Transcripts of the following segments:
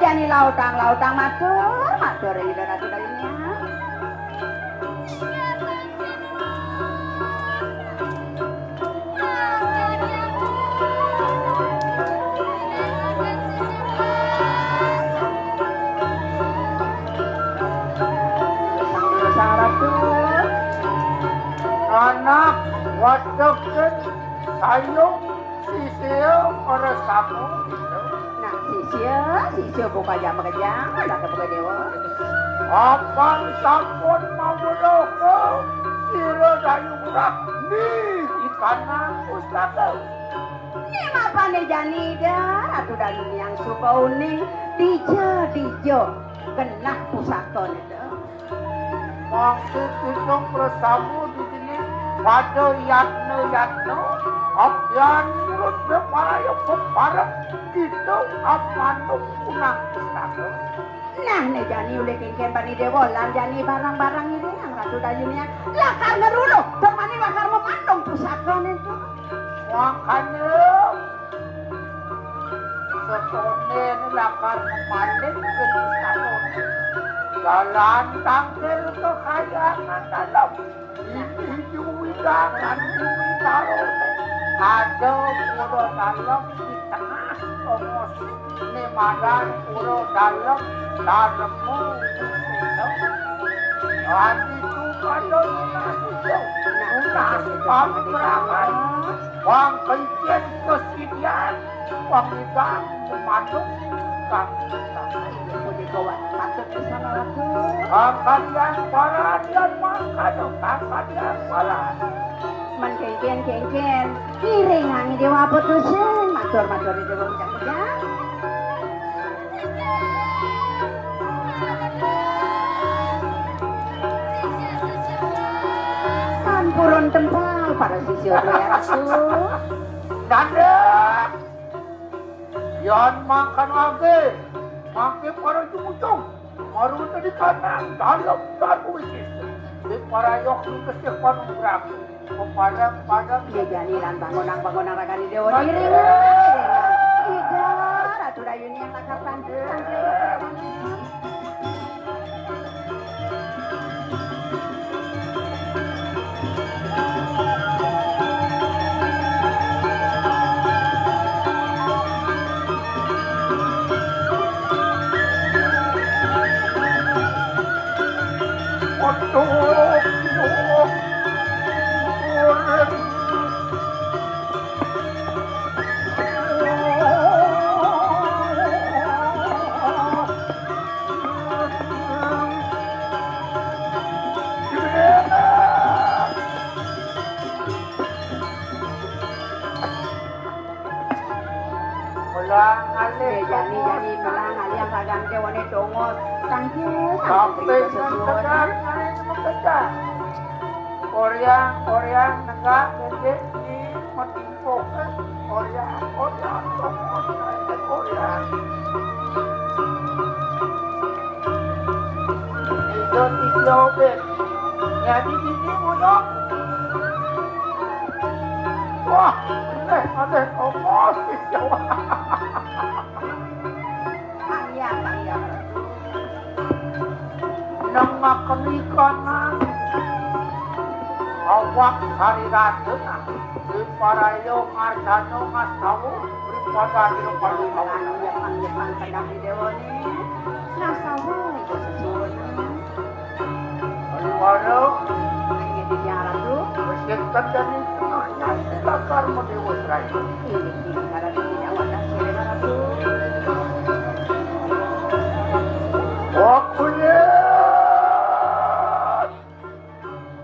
jani lautang matur ini ratu dayunya. Sang ratu anak wadoken sayung sisil ora samu gitu. nah sisya buka jam ada buka dewa. Apan sampun mawudoke sira dayung rak nih ikanan pustaka. Ini apa nih jani dah ratu dayung yang suka uning dijo genah pusaka itu. Maksud itu prasamu di sini pada yatno abyan nurut beparayok peparek gitu amanuk punang pustaka. Nah nih jani oleh kengken bani dewolan jani barang-barang ini yang ratu dayungnya lakar ngerulu temani lakar memandung pusaka itu. Makanya setone lakar memandung ke pustaka. Jalan tangkil kekayangan dalam ini widangan ini tarone ada pura dalam di tengah promosi nemadan pura dalam darmu hati itu pada lunas pamperangan wang kencen kesediaan pangidang pemaduk Akan yang parah dan makan akan yang parah. Man kengken kiring hangi dewa putusin matur di dewa ujang-ujang. Sampurun tempal para sisyo ya ratu. Nanda yan makan lagi makin para jumutung maru tadi kanan dalam wikis di para yok kesih panung beraku kepada Dia jani lan bangunang rakani dewa diri. Ida ratu dayuni yang lakar tampil. Jani melang aliang kagang dewane dongo tangkil sampai sesuatu ini bekerja Korea negak jadi di metimpokan Korea itu bet jadi ini mudah wah ada Jawa nang makan ikanan awak hari ratena di parayo ngarjano ngasawu daripada di palu yang kadang di dewani ngasawu itu sesuatu baru ini di jalan tu bersikap dan tengahnya bakar medewa serai ini ada di awasan sirena tu waktunya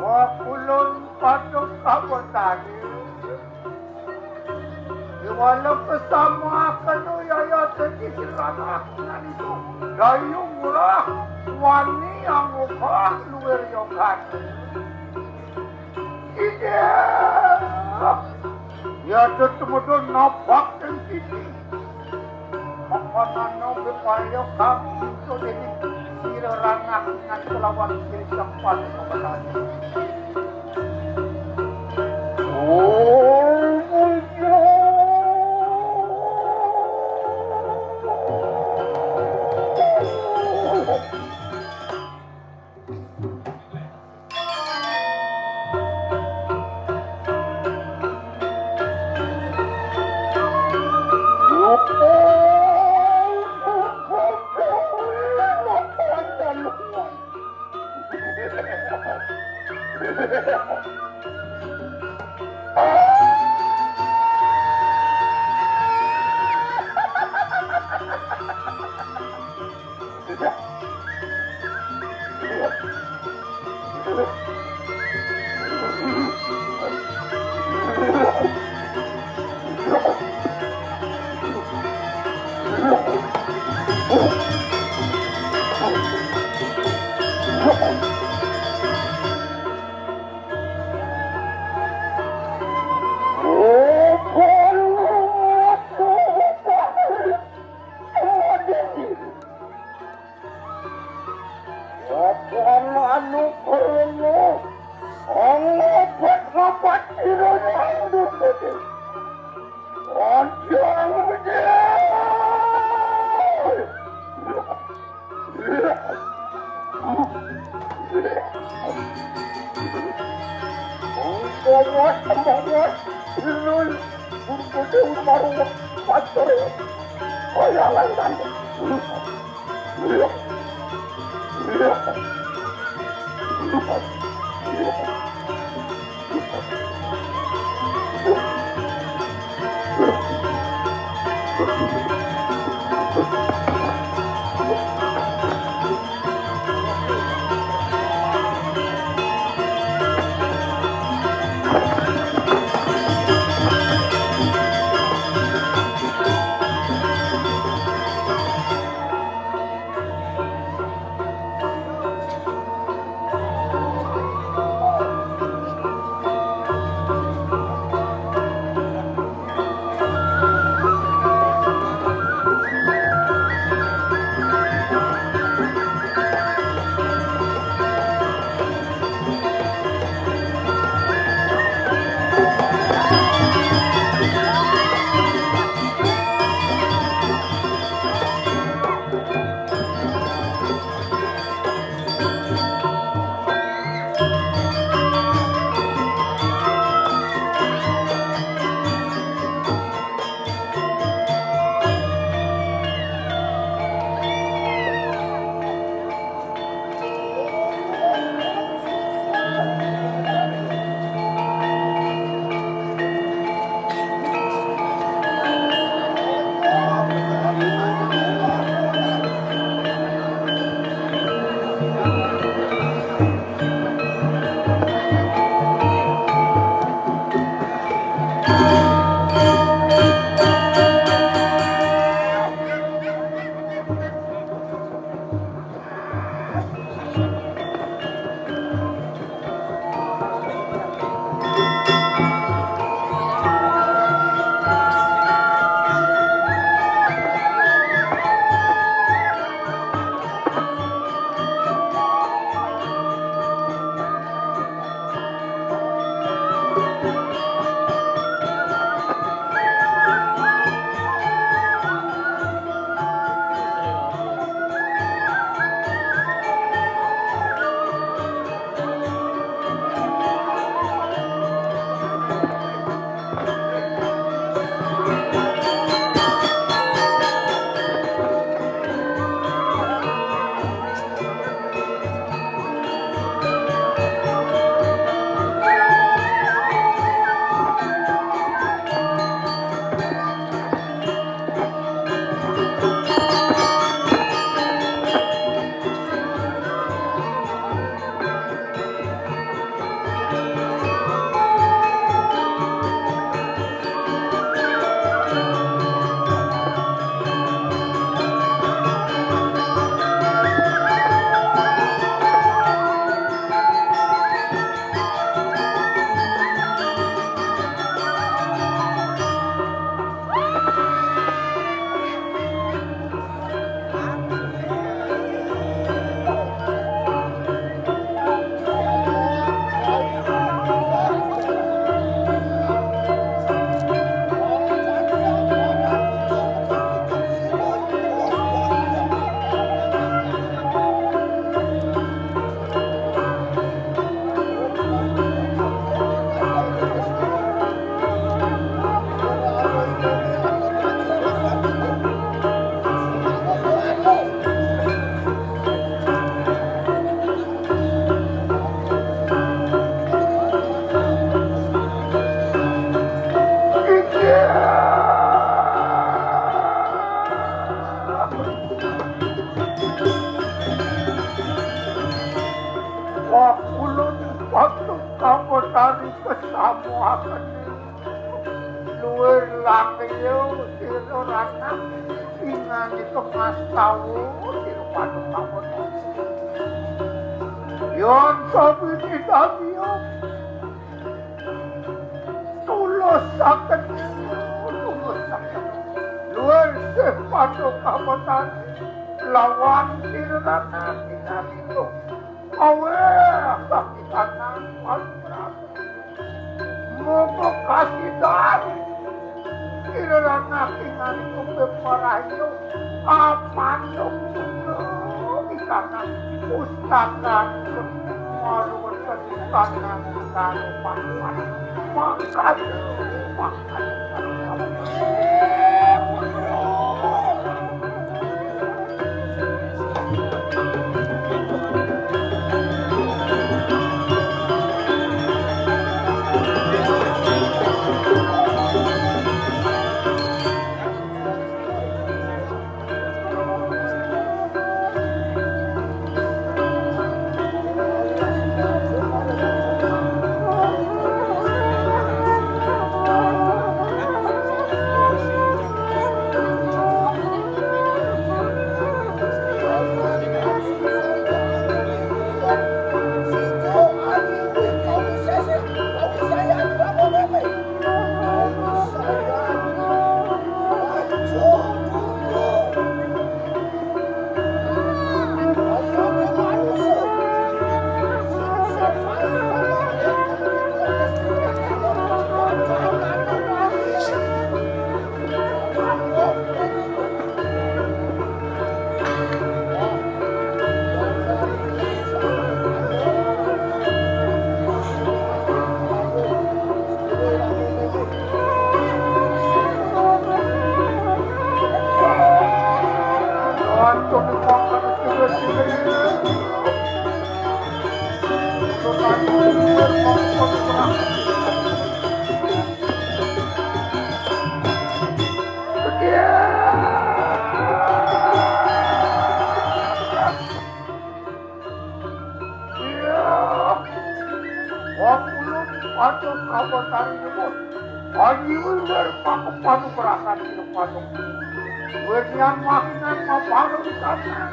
wakulun patung kabut tadi walau kesama kanu yaya jadi sirana itu dayung murah wani yang upah luar yogan ide ya tetemu nampak dan sisi makanan nobe payo kami itu jadi sirana dengan kelawan siri sempat kepadanya ngani itu mas tahu di padu kamu yon sabi tidak dia tulus sakit luar sepatu kamu tadi lawan tirana tinggal itu awe kaki kanan paling berapa mau kasih dari tirana tinggal itu beparah itu aman dong di kanan pustakan malu berkati kanan kalau paman makan Aduh, kabar tari nyebut. Aji ular pakai padu perakan di padu. Wedian makinan mapanu di kanan.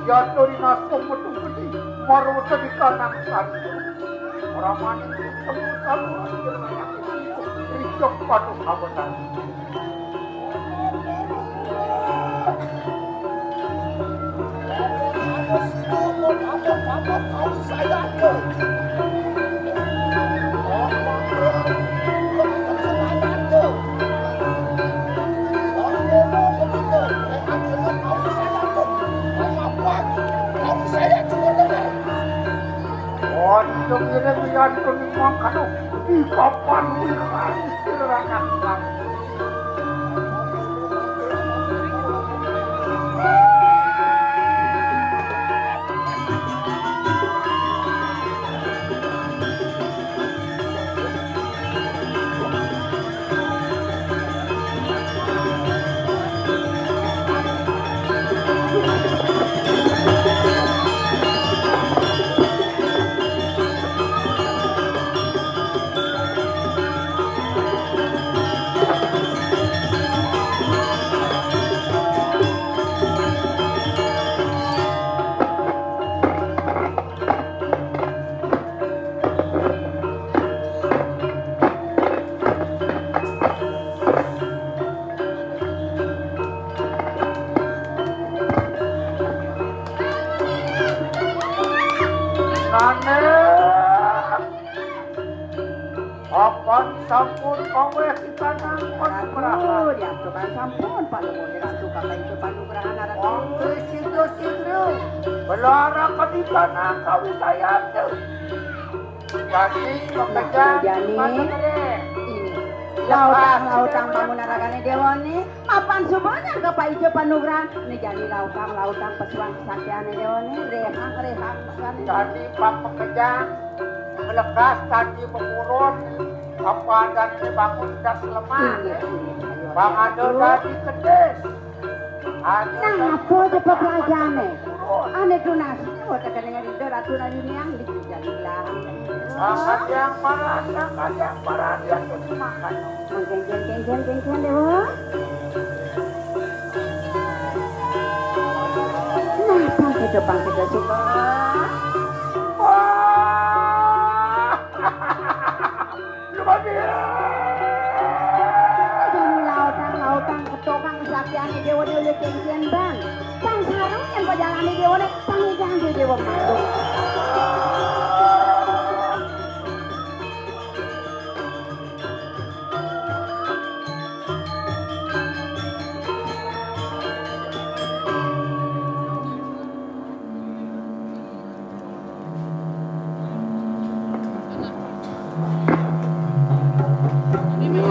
Jatuh di nasib betul gede. Marwata di kanan sana. Orang mana itu semua saluran berbanyak itu. Ricok padu kabar tari. Untuk kira-kira penumpang kanu di papan wilayah istirahat kamu. Apan sampun paweh kita nangkon Ratu, ya tukan sampun Pak Lumo dengan suka itu panugrahan Ratu. Waktu sidro belara ketika nangkawi saya tuh. Jadi pekerjaan ini lautang pamunaragane dewani mapan subanya ke Pak Ijo panugrahan ini jadi lautang pesuang kesaktiane dewani rehang jadi pak pekerjaan melekas tadi mengurun apa dan dibangun das lemah. Bang Ado tadi kedes. Nah, apa cepat pelajane? Ane donasi, wata kadang itu Ratu Rayuni yang dijadilah. Angkat yang parah, yang itu makan. Geng dewa. depan kita suka. Lautan ketokang kesaktian dewa dewa kengsian bang. Tang sarung yang perjalanan dewa ne tanggang dewa mandung.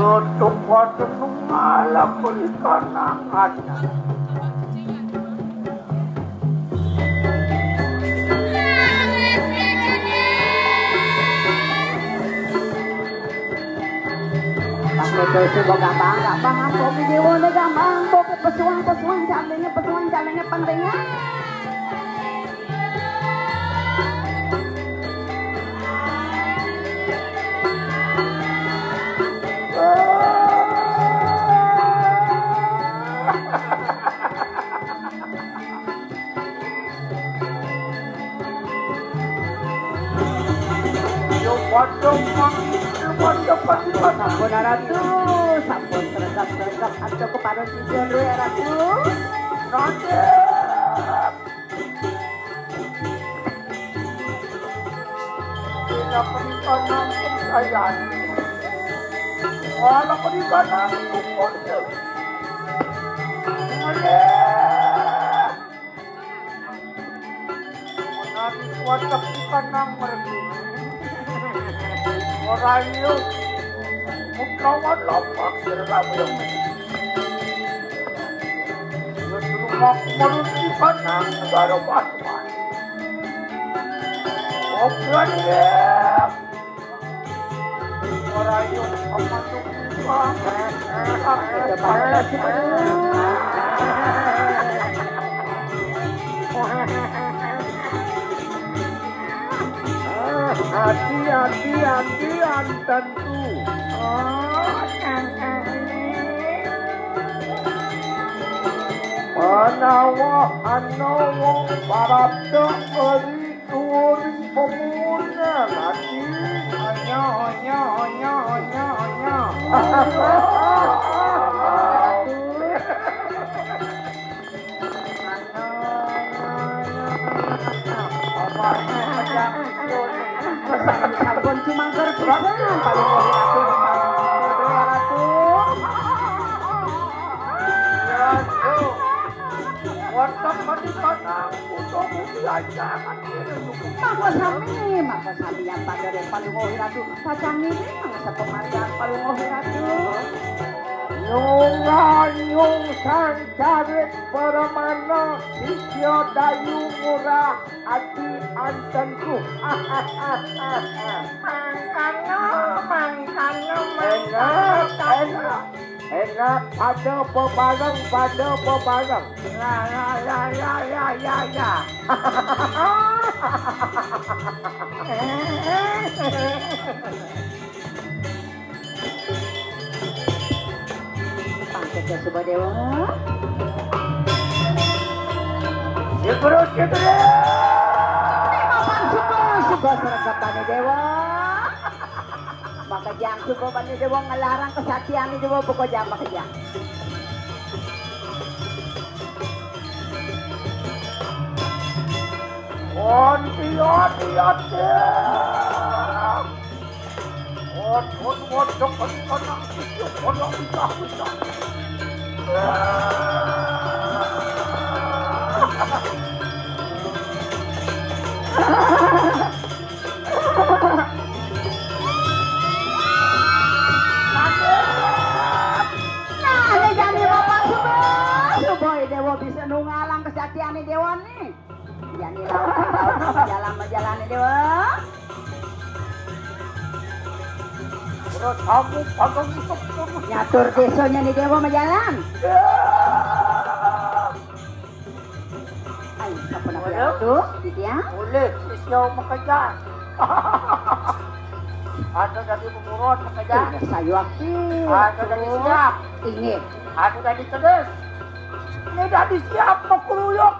Untuk waktu mengalah berikan angkatnya. Pakai itu gampang, kopi dewa ne gampang, kopi pesuang jalannya pentingnya. Sampun ratu, sampun sergap atau kepada tujuan dua ratu. Nanti. Tidak perikanan percayaan. Walau perikanan kupon. Nanti kuasa perikanan mereka. Orang itu kawan lompat dalam yang rumah merugikan negara Batuan. Oke dia. Orang itu akan hati-hati antentu. Manawa wong parabda eri tuwuring pemuda lagi. Hanya. Sampun cuma gergeran paling ratu. Warteg perikanan untuk belajar. Mako sami yang pada depan ratu. Pacang ini mangsa pemarian paling ratu. Nyung sancare permana sisyo dayu murah ati antenku. Mangkano. Enak pada pebarang. Ya. Pangketnya Subah Dewa. Segera. Subah seragam Bani Dewa. Maka jam Subah Bani Dewa ngelarang kesaktian ini Dewa pokok jam maka jam. Hati. Warteg perikanan sisyo kodok bisa. Subah Dewa bisa nungalang kesaktian Dewa nih. Yani lautan jalan Dewa. Terus kamu pagang untuk Nyatur desanya nih Dewa majalan. Ayo, siapa nak itu? Dia? Boleh, sisyo makejan. Ada dari pemurut makejan. Saya aktif. Ada dari siap. Ingat. Ada dari kedes. Ini dah disiap, mau keruyuk.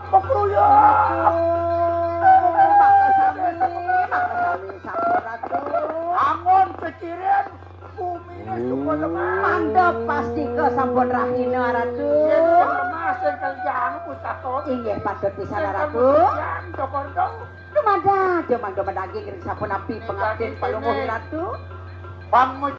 Syukur lemah. Mandep pasti ke sampun rahina Ratu. Iya, lemah sing keljang pustato. Inggih patut pisan Ratu. Dumada, dumang daging ring sampun api pengabden palungguh Ratu. Pang